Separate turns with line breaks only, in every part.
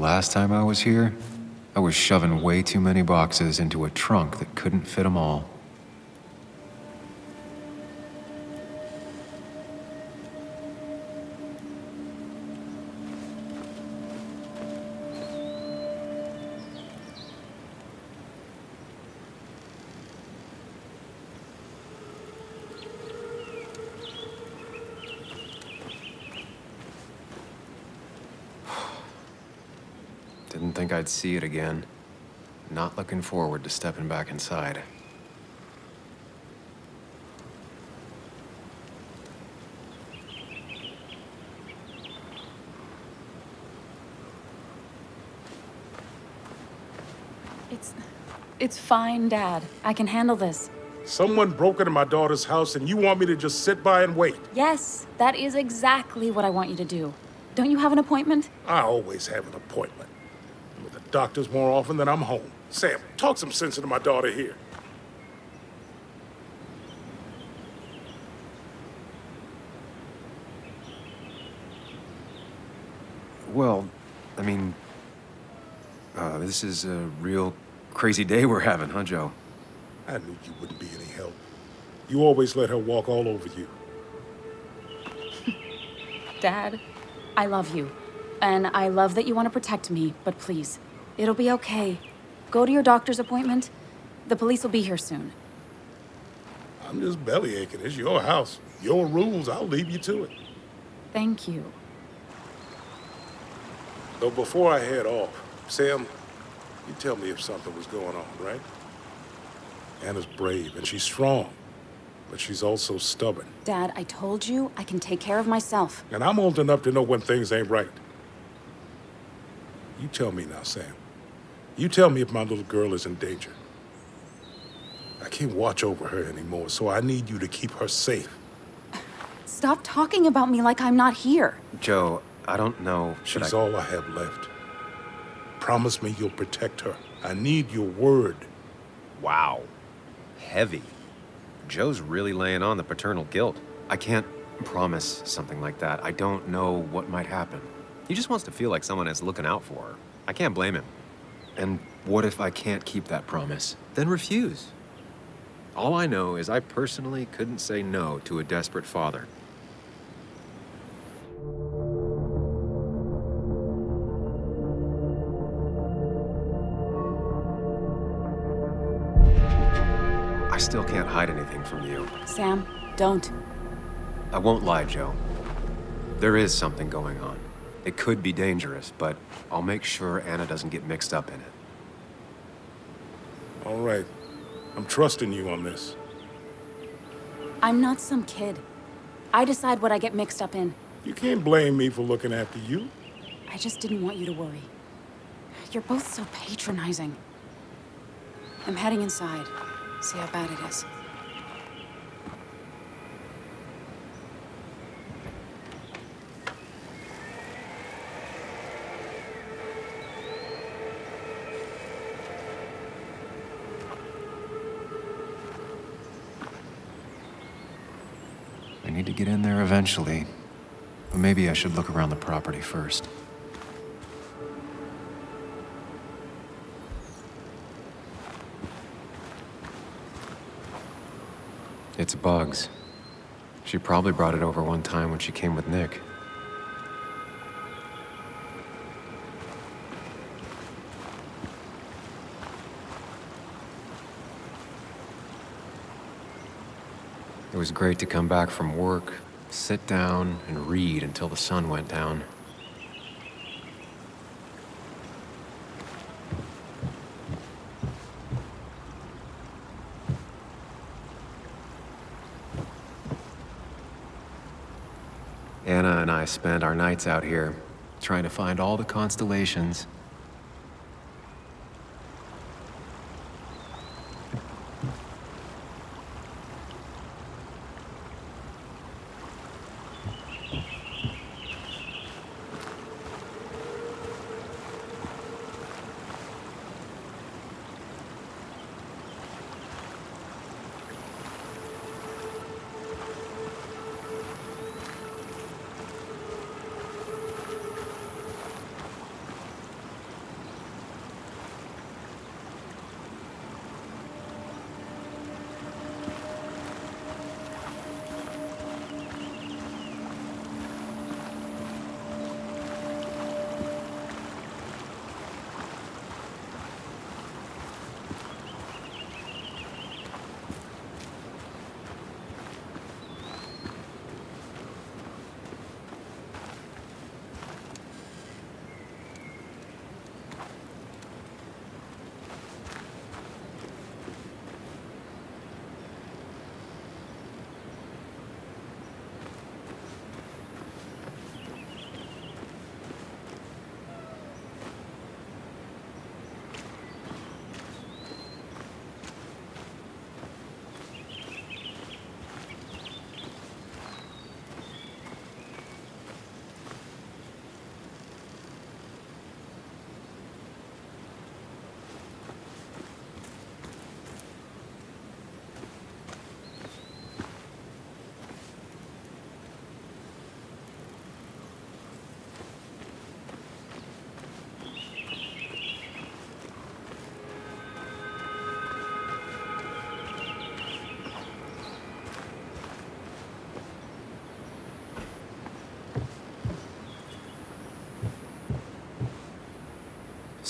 last time I was here, I was shoving way too many boxes into a trunk that couldn't fit them all. Didn't think I'd see it again. Not looking forward to stepping back inside.
It's fine, Dad. I can handle this.
Someone broke into my daughter's house and you want me to just sit by and wait?
Yes, that is exactly what I want you to do. Don't you have an appointment?
I always have an appointment. I'm with the doctors more often than I'm home. Sam, talk some sense into my daughter here.
Well, I mean, this is a real crazy day we're having, huh, Joe?
I knew you wouldn't be any help. You always let her walk all over you.
Dad, I love you. And I love that you want to protect me, but please, it'll be okay. Go to your doctor's appointment. The police will be here soon.
I'm just belly aching. It's your house. Your rules. I'll leave you to it.
Thank you.
So before I head off, Sam, you tell me if something was going on, right? Anna's brave and she's strong, but she's also stubborn.
Dad, I told you I can take care of myself.
And I'm old enough to know when things ain't right. You tell me now, Sam. You tell me if my little girl is in danger. I can't watch over her anymore, so I need you to keep her safe.
Stop talking about me like I'm not here.
Joe, I don't know.
She's all I have left. Promise me you'll protect her. I need your word.
Wow. Heavy. Joe's really laying on the paternal guilt. I can't promise something like that. I don't know what might happen. He just wants to feel like someone is looking out for her. I can't blame him. And what if I can't keep that promise? Then refuse. All I know is I personally couldn't say no to a desperate father. I still can't hide anything from you.
Sam, don't.
I won't lie, Joe. There is something going on. It could be dangerous, but I'll make sure Anna doesn't get mixed up in it.
All right. I'm trusting you on this.
I'm not some kid. I decide what I get mixed up in.
You can't blame me for looking after you.
I just didn't want you to worry. You're both so patronizing. I'm heading inside. See how bad it is.
I need to get in there eventually. But maybe I should look around the property first. It's Bugs. She probably brought it over one time when she came with Nick. It was great to come back from work, sit down, and read until the sun went down. Anna and I spend our nights out here, trying to find all the constellations.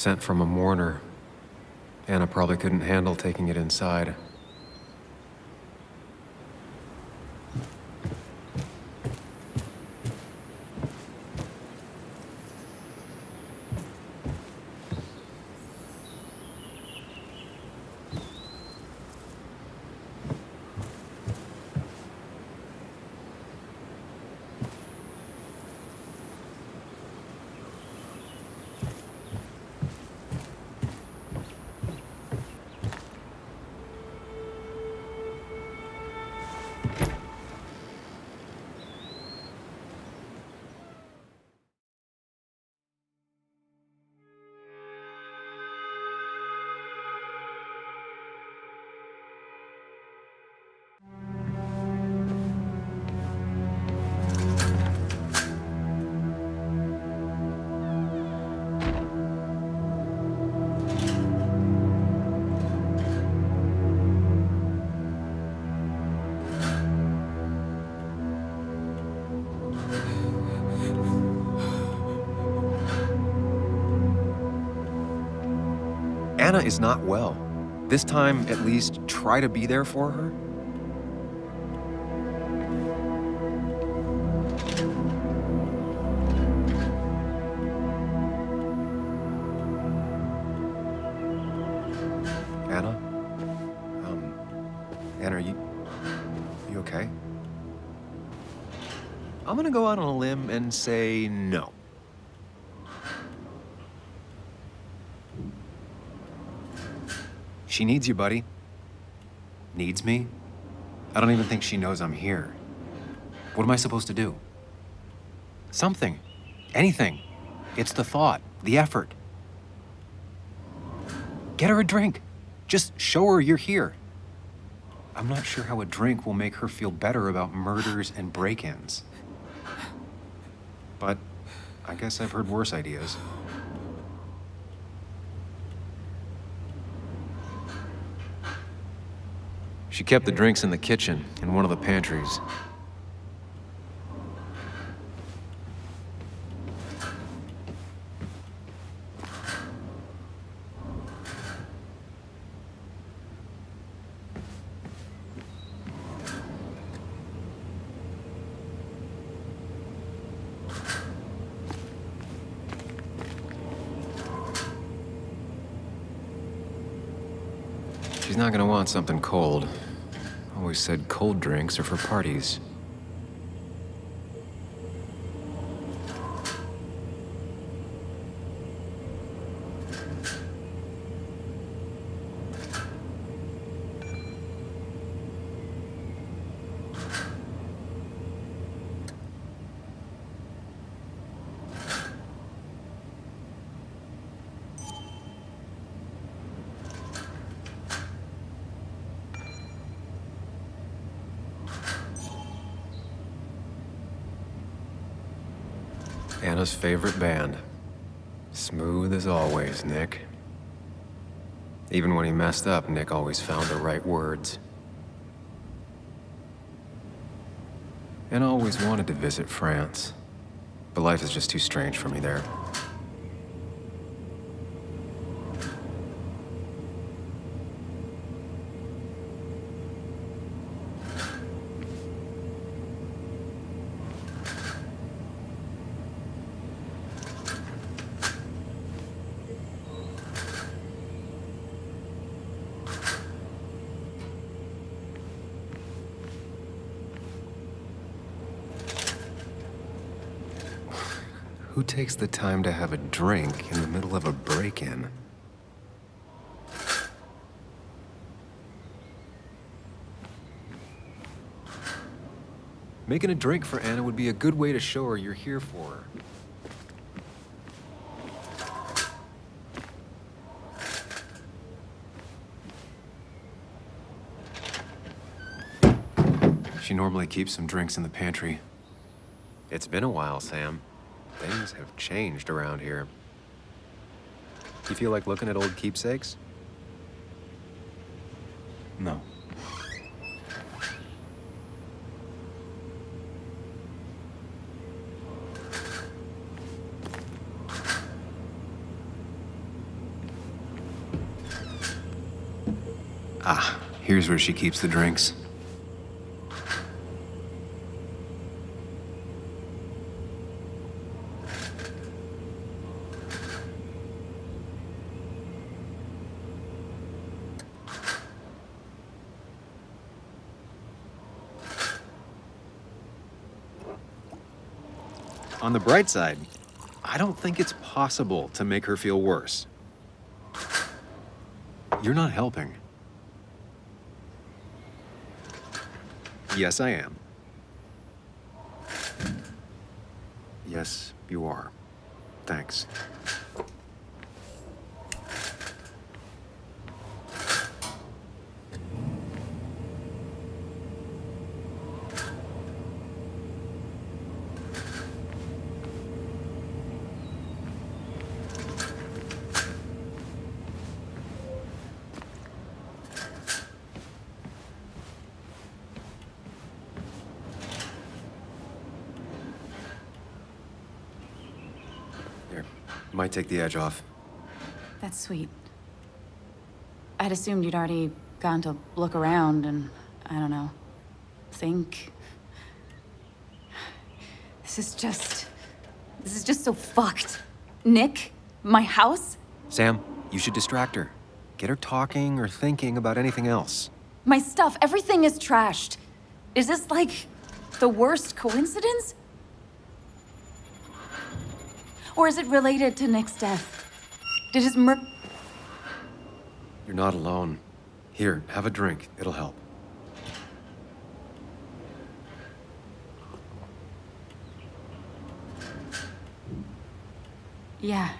sent from a mourner. Anna probably couldn't handle taking it inside. Anna is not well. This time, at least, try to be there for her. Anna? Anna, are you okay? I'm gonna go out on a limb and say no. She needs you, buddy. Needs me? I don't even think she knows I'm here. What am I supposed to do? Something. Anything. It's the thought, the effort. Get her a drink. Just show her you're here. I'm not sure how a drink will make her feel better about murders and break-ins. But I guess I've heard worse ideas. She kept the drinks in the kitchen, in one of the pantries. She's not gonna want something cold. Always said cold drinks are for parties. Anna's favorite band. Smooth as always, Nick. Even when he messed up, Nick always found the right words. Anna always wanted to visit France, but life is just too strange for me there. Who takes the time to have a drink in the middle of a break-in? Making a drink for Anna would be a good way to show her you're here for her. She normally keeps some drinks in the pantry. It's been a while, Sam. Things have changed around here. You feel like looking at old keepsakes? No. Ah, here's where she keeps the drinks. On the bright side, I don't think it's possible to make her feel worse. You're not helping. Yes, I am. Yes, you are. Thanks. Here, might take the edge off.
That's sweet. I'd assumed you'd already gone to look around and, I don't know, think. This is just so fucked. Nick? My house?
Sam, you should distract her. Get her talking or thinking about anything else.
My stuff, everything is trashed. Is this like the worst coincidence? Or is it related to Nick's death? Did his
You're not alone. Here, have a drink. It'll help.
Yeah.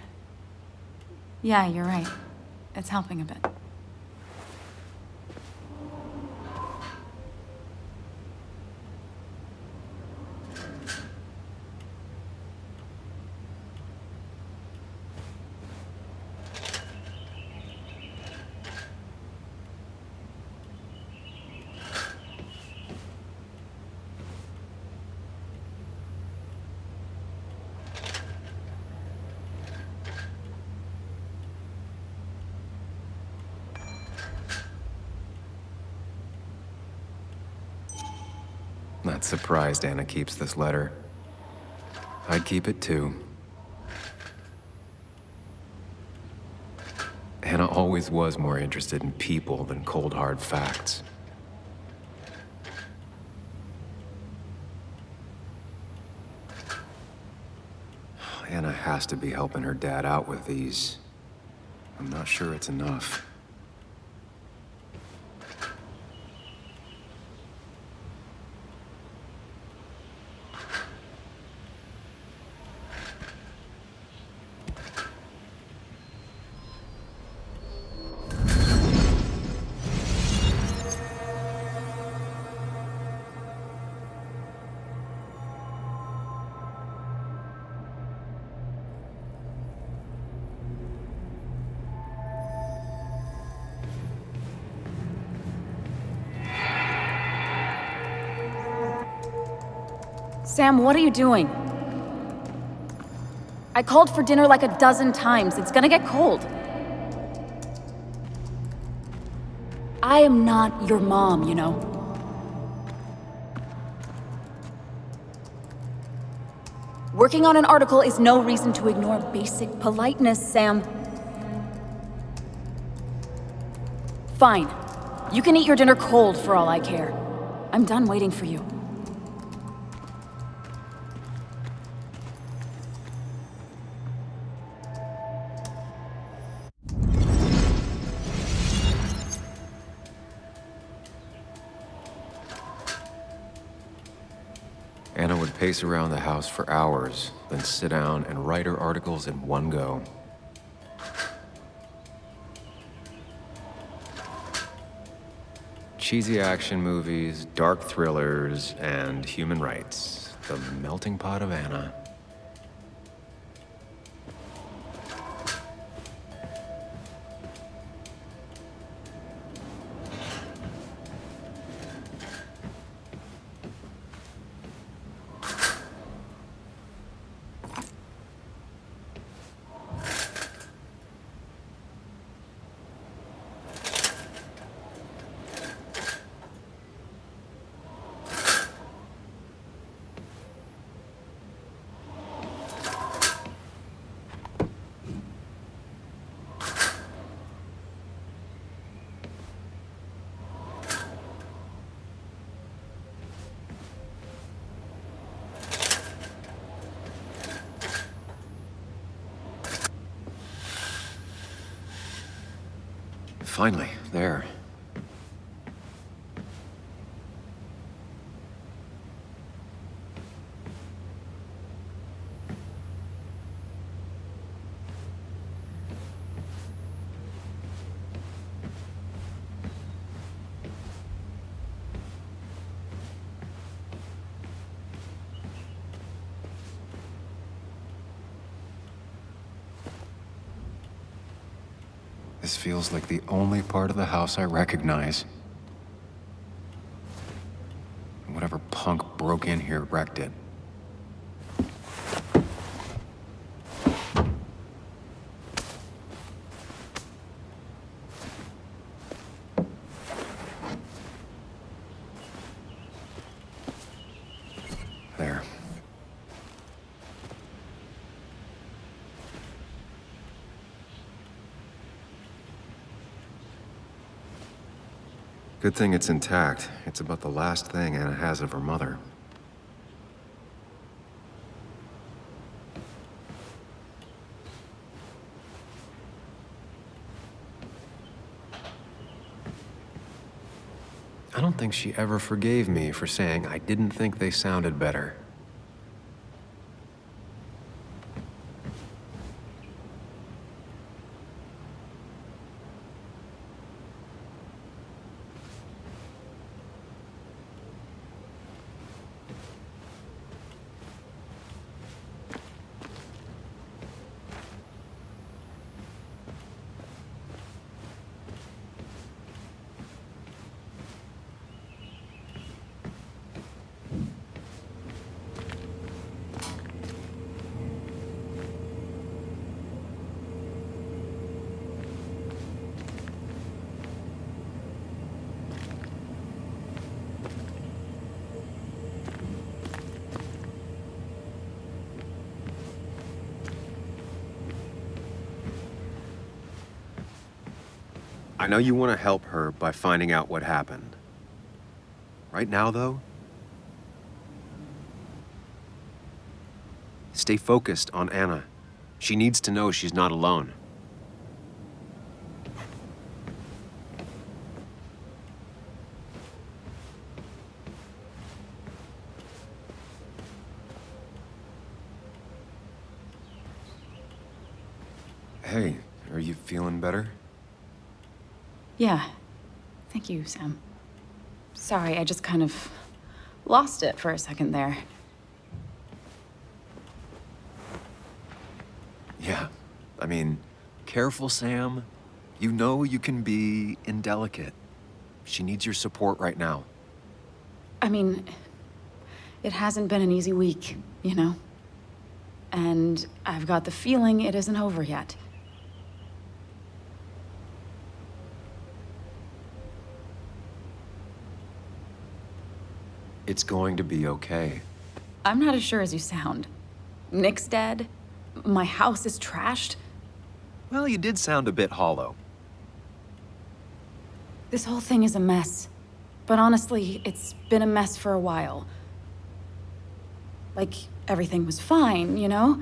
Yeah, you're right. It's helping a bit.
Not surprised Anna keeps this letter. I'd keep it too. Anna always was more interested in people than cold, hard facts. Anna has to be helping her dad out with these. I'm not sure it's enough.
Sam, what are you doing? I called for dinner like a dozen times. It's gonna get cold. I am not your mom, you know. Working on an article is no reason to ignore basic politeness, Sam. Fine. You can eat your dinner cold for all I care. I'm done waiting for you.
Anna would pace around the house for hours, then sit down and write her articles in one go. Cheesy action movies, dark thrillers, and human rights. The melting pot of Anna. Finally, there. This feels like the only part of the house I recognize. Whatever punk broke in here wrecked it. There. Good thing it's intact. It's about the last thing Anna has of her mother. I don't think she ever forgave me for saying I didn't think they sounded better. I know you want to help her by finding out what happened. Right now, though, stay focused on Anna. She needs to know she's not alone. Hey, are you feeling better?
Yeah. Thank you, Sam. Sorry, I just kind of lost it for a second there.
Yeah. I mean, careful, Sam. You know you can be indelicate. She needs your support right now.
I mean, it hasn't been an easy week, you know? And I've got the feeling it isn't over yet.
It's going to be okay.
I'm not as sure as you sound. Nick's dead. My house is trashed.
Well, you did sound a bit hollow.
This whole thing is a mess. But honestly, it's been a mess for a while. Like, everything was fine, you know?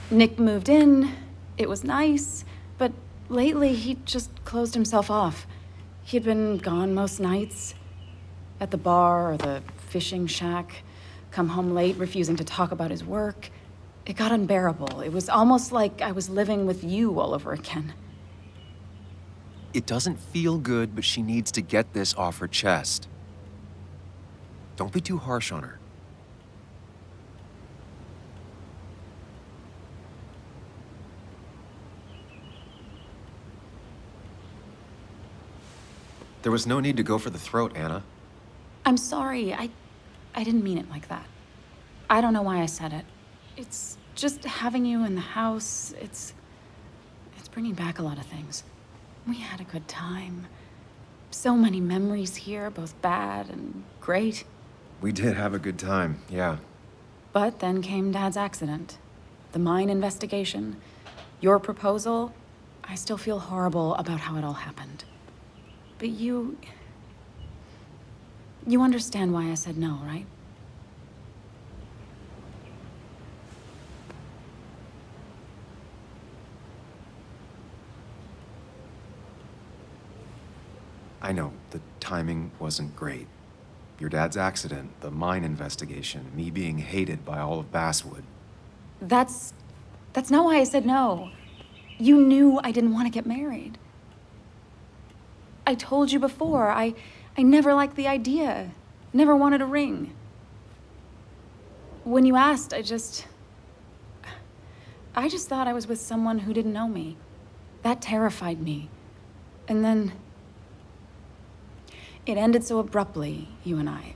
Nick moved in, it was nice, but lately he just closed himself off. He'd been gone most nights. At the bar or the fishing shack, come home late, refusing to talk about his work. It got unbearable. It was almost like I was living with you all over again.
It doesn't feel good, but she needs to get this off her chest. Don't be too harsh on her. There was no need to go for the throat, Anna.
I'm sorry. I didn't mean it like that. I don't know why I said it. It's just having you in the house. It's bringing back a lot of things. We had a good time. So many memories here, both bad and great.
We did have a good time, yeah.
But then came Dad's accident. The mine investigation. Your proposal. I still feel horrible about how it all happened. But you understand why I said no, right?
I know, the timing wasn't great. Your dad's accident, the mine investigation, me being hated by all of Basswood.
That's not why I said no. You knew I didn't want to get married. I told you before, I never liked the idea. Never wanted a ring. When you asked, I just thought I was with someone who didn't know me. That terrified me. And then it ended so abruptly, you and I.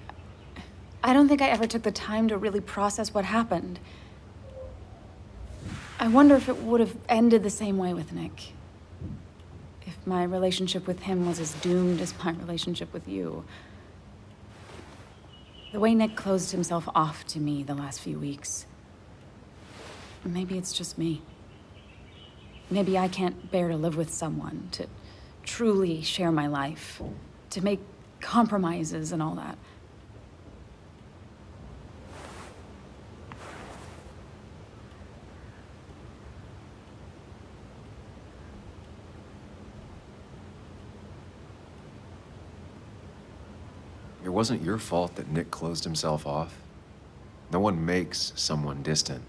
I don't think I ever took the time to really process what happened. I wonder if it would have ended the same way with Nick. If my relationship with him was as doomed as my relationship with you. The way Nick closed himself off to me the last few weeks. Maybe it's just me. Maybe I can't bear to live with someone, to truly share my life, to make compromises and all that.
It wasn't your fault that Nick closed himself off. No one makes someone distant,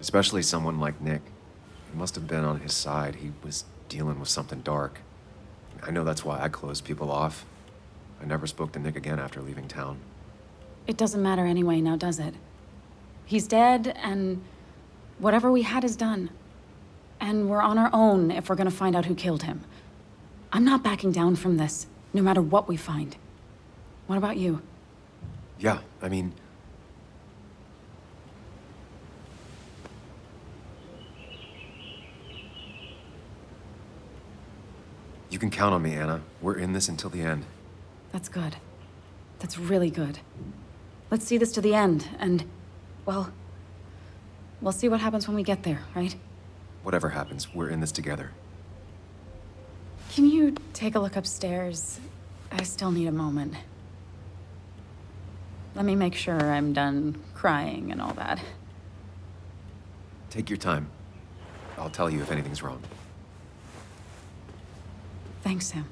especially someone like Nick. It must have been on his side. He was dealing with something dark. I know that's why I closed people off. I never spoke to Nick again after leaving town.
It doesn't matter anyway now, does it? He's dead, and whatever we had is done. And we're on our own if we're gonna find out who killed him. I'm not backing down from this, no matter what we find. What about you?
Yeah, I mean... You can count on me, Anna. We're in this until the end.
That's good. That's really good. Let's see this to the end, and, well, we'll see what happens when we get there, right?
Whatever happens, we're in this together.
Can you take a look upstairs? I still need a moment. Let me make sure I'm done crying and all that.
Take your time. I'll tell you if anything's wrong.
Thanks, Sam.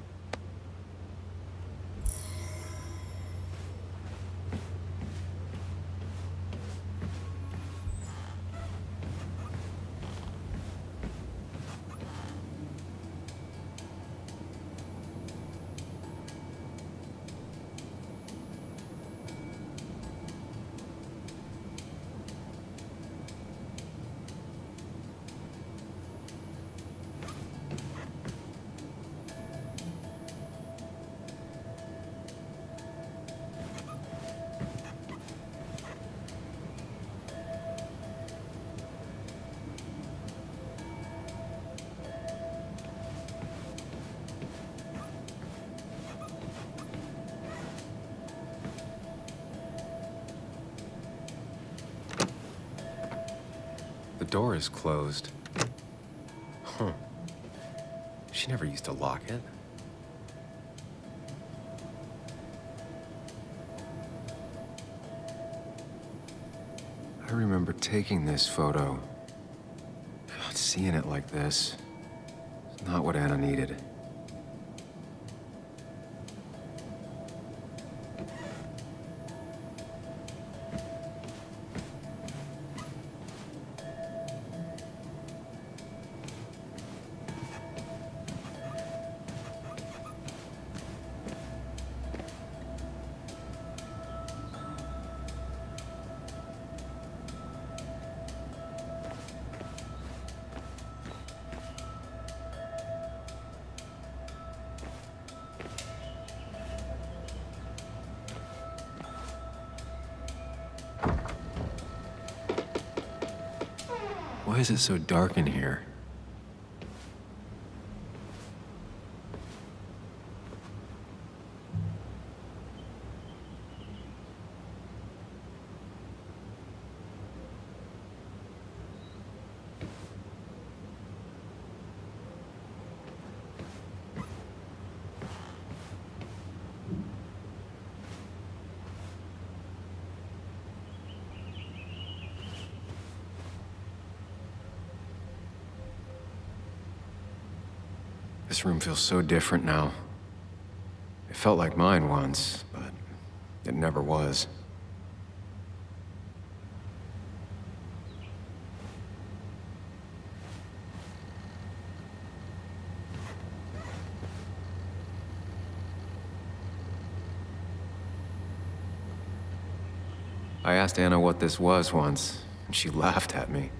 The door is closed. Huh. She never used to lock it. I remember taking this photo. God, seeing it like this. It's not what Anna needed. Why is it so dark in here? This room feels so different now. It felt like mine once, but it never was. I asked Anna what this was once, and she laughed at me.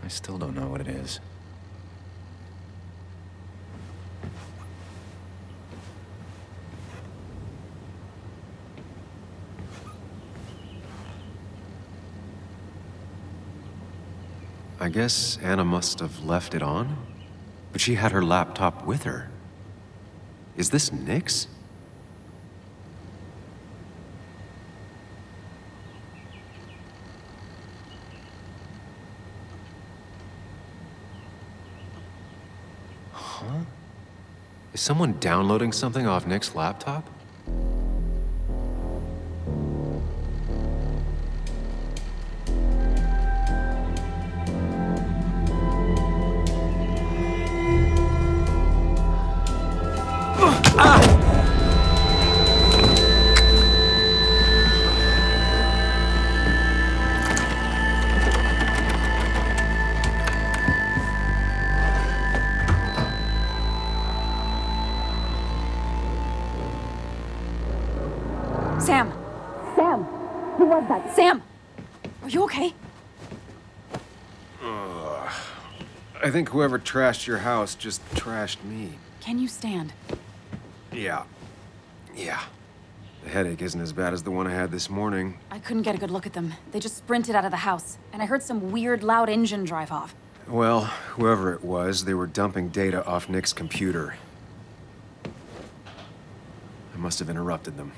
I still don't know what it is. I guess Anna must have left it on, but she had her laptop with her. Is this Nick's? Huh? Is someone downloading something off Nick's laptop?
Sam! Sam! Who was that? Sam! Are you okay?
I think whoever trashed your house just trashed me.
Can you stand?
Yeah. The headache isn't as bad as the one I had this morning.
I couldn't get a good look at them. They just sprinted out of the house, and I heard some weird, loud engine drive off.
Well, whoever it was, they were dumping data off Nick's computer. I must have interrupted them.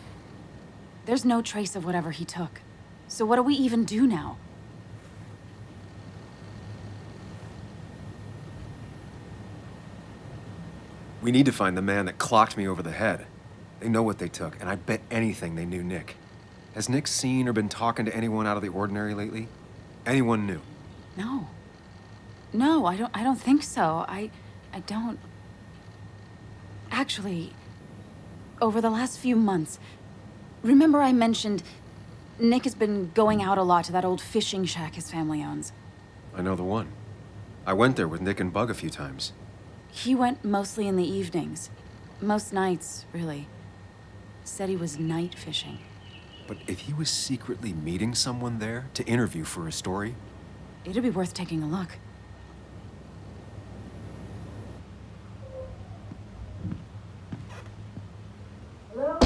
There's no trace of whatever he took. So what do we even do now?
We need to find the man that clocked me over the head. They know what they took, and I bet anything they knew Nick. Has Nick seen or been talking to anyone out of the ordinary lately? Anyone new?
No. No, I don't think so. I don't... Actually, over the last few months, remember I mentioned Nick has been going out a lot to that old fishing shack his family owns?
I know the one. I went there with Nick and Bug a few times.
He went mostly in the evenings. Most nights, really. Said he was night fishing.
But if he was secretly meeting someone there to interview for a story...
It'd be worth taking a look.
Hello?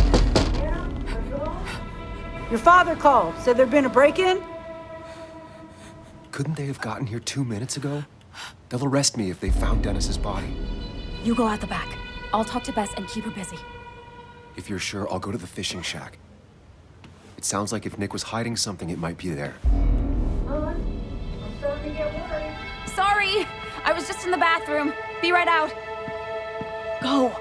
Your father called. Said there'd been a break-in?
Couldn't they have gotten here 2 minutes ago? They'll arrest me if they found Dennis's body.
You go out the back. I'll talk to Bess and keep her busy.
If you're sure, I'll go to the fishing shack. It sounds like if Nick was hiding something, it might be there.
I'm starting to get worried.
Sorry! I was just in the bathroom. Be right out. Go!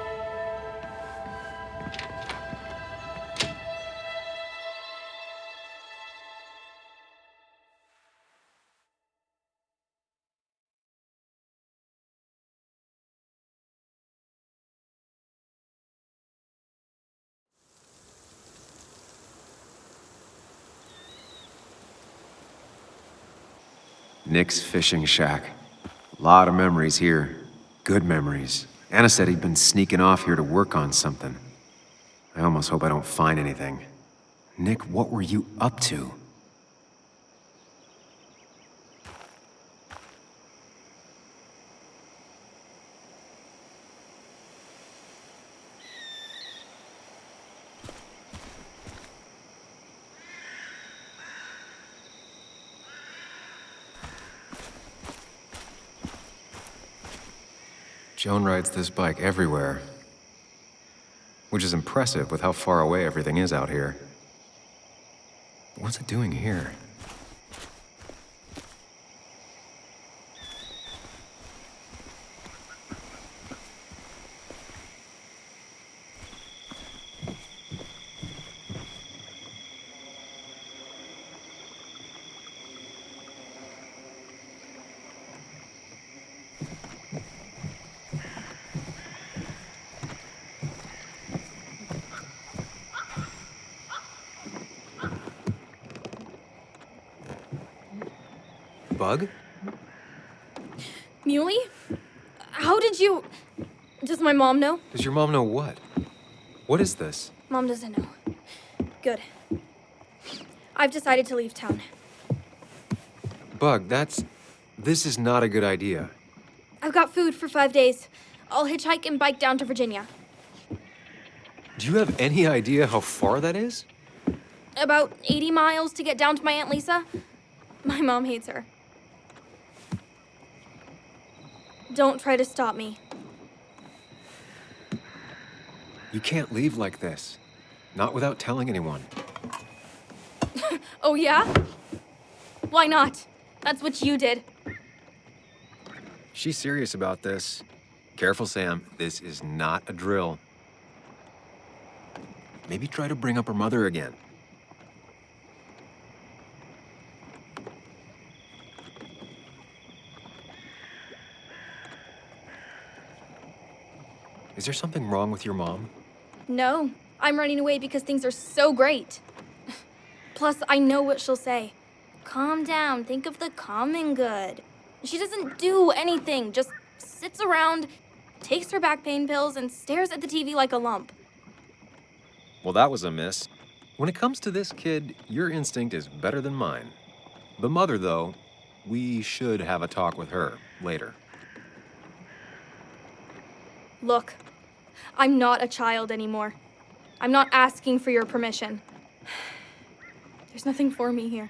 Nick's fishing shack. A lot of memories here. Good memories. Anna said he'd been sneaking off here to work on something. I almost hope I don't find anything. Nick, what were you up to? Joan rides this bike everywhere, which is impressive with how far away everything is out here. What's it doing here? Bug?
Muley? How did you... Does my mom know?
Does your mom know what? What is this?
Mom doesn't know. Good. I've decided to leave town.
Bug, this is not a good idea.
I've got food for 5 days. I'll hitchhike and bike down to Virginia.
Do you have any idea how far that is?
About 80 miles to get down to my Aunt Lisa. My mom hates her. Don't try to stop me.
You can't leave like this. Not without telling anyone.
Oh, yeah? Why not? That's what you did.
She's serious about this. Careful, Sam. This is not a drill. Maybe try to bring up her mother again. Is there something wrong with your mom?
No, I'm running away because things are so great. Plus, I know what she'll say. Calm down, think of the common good. She doesn't do anything, just sits around, takes her back pain pills, and stares at the TV like a lump.
Well, that was a miss. When it comes to this kid, your instinct is better than mine. The mother, though, we should have a talk with her later.
Look, I'm not a child anymore. I'm not asking for your permission. There's nothing for me here.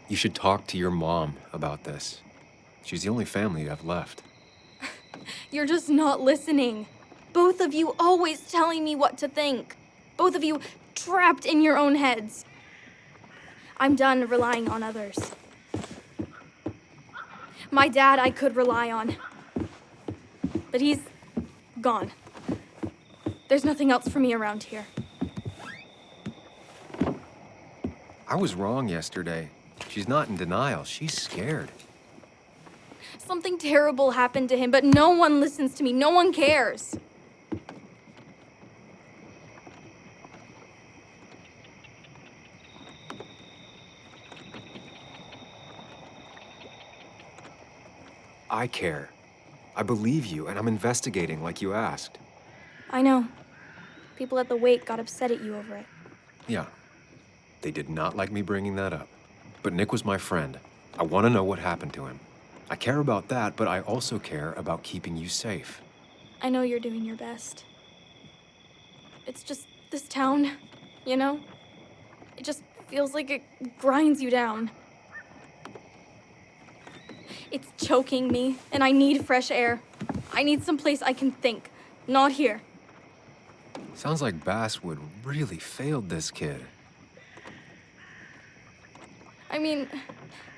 You should talk to your mom about this. She's the only family you have left.
You're just not listening. Both of you always telling me what to think. Both of you trapped in your own heads. I'm done relying on others. My dad I could rely on. But he's gone. There's nothing else for me around here.
I was wrong yesterday. She's not in denial. She's scared.
Something terrible happened to him, but no one listens to me. No one cares.
I care. I believe you, and I'm investigating like you asked.
I know. People at the wake got upset at you over it.
Yeah. They did not like me bringing that up. But Nick was my friend. I want to know what happened to him. I care about that, but I also care about keeping you safe.
I know you're doing your best. It's just this town, you know? It just feels like it grinds you down. It's choking me, and I need fresh air. I need someplace I can think, not here.
Sounds like Basswood really failed this kid.
I mean,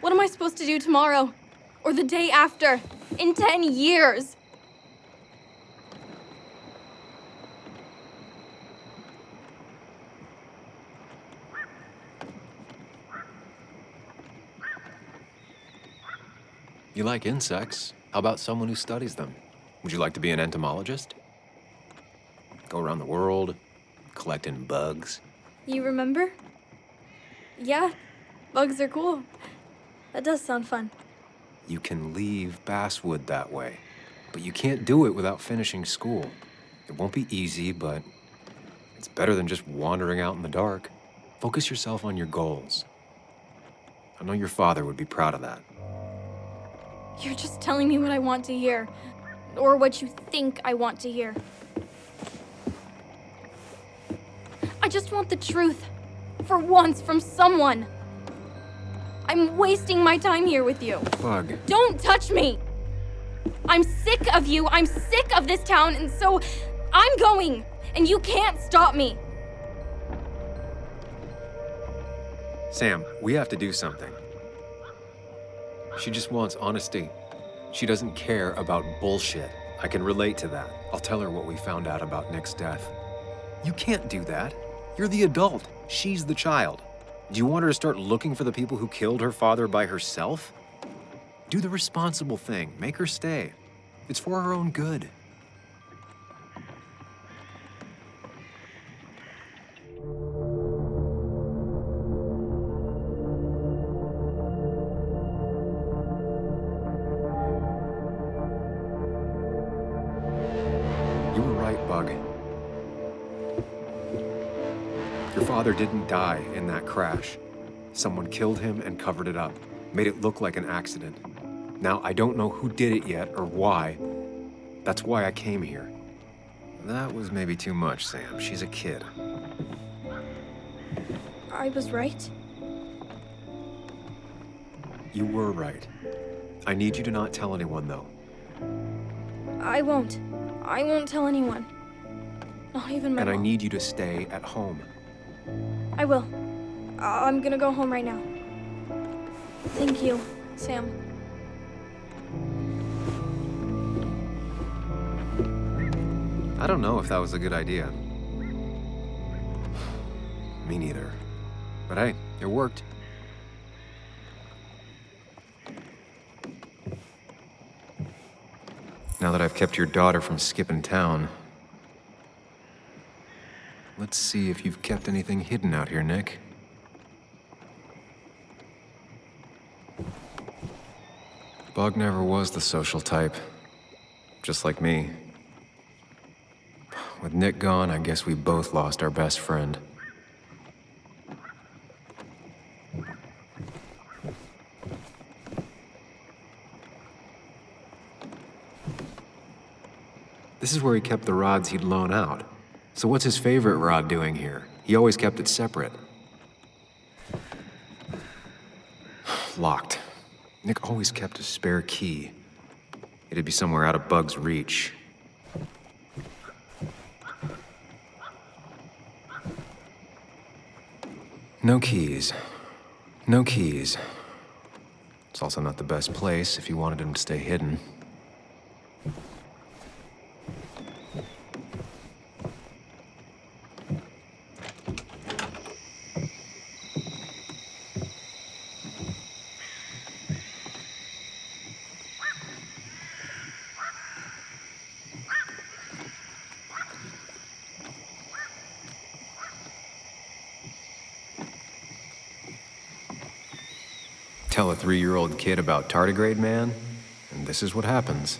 what am I supposed to do tomorrow? Or the day after? In 10 years?
You like insects? How about someone who studies them? Would you like to be an entomologist? Go around the world, collecting bugs.
You remember? Yeah, bugs are cool. That does sound fun.
You can leave Basswood that way, but you can't do it without finishing school. It won't be easy, but it's better than just wandering out in the dark. Focus yourself on your goals. I know your father would be proud of that.
You're just telling me what I want to hear. Or what you think I want to hear. I just want the truth. For once, from someone. I'm wasting my time here with you.
Bug.
Don't touch me! I'm sick of you, I'm sick of this town, and so I'm going, and you can't stop me.
Sam, we have to do something. She just wants honesty. She doesn't care about bullshit. I can relate to that. I'll tell her what we found out about Nick's death. You can't do that. You're the adult. She's the child. Do you want her to start looking for the people who killed her father by herself? Do the responsible thing. Make her stay. It's for her own good. Bug. Your father didn't die in that crash. Someone killed him and covered it up, made it look like an accident. Now, I don't know who did it yet or why. That's why I came here. That was maybe too much, Sam. She's a kid.
I was right.
You were right. I need you to not tell anyone, though.
I won't. I won't tell anyone. Not even my
And I
mom.
need you to stay at home.
I will. I'm gonna go home right now. Thank you, Sam.
I don't know if that was a good idea. Me neither. But hey, it worked. Now that I've kept your daughter from skipping town, let's see if you've kept anything hidden out here, Nick. Bug never was the social type, just like me. With Nick gone, I guess we both lost our best friend. This is where he kept the rods he'd loan out. So what's his favorite rod doing here? He always kept it separate. Locked. Nick always kept a spare key. It'd be somewhere out of Bug's reach. No keys. No keys. It's also not the best place if you wanted him to stay hidden. Tell a 3-year-old kid about tardigrade man, and this is what happens.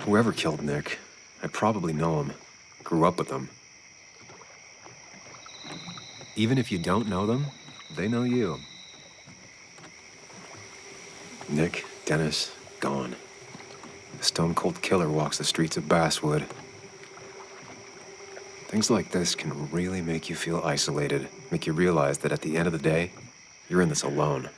Whoever killed Nick, I probably know him. Grew up with him. Even if you don't know them, they know you. Nick, Dennis, gone. A stone-cold killer walks the streets of Basswood. Things like this can really make you feel isolated, make you realize that at the end of the day, you're in this alone.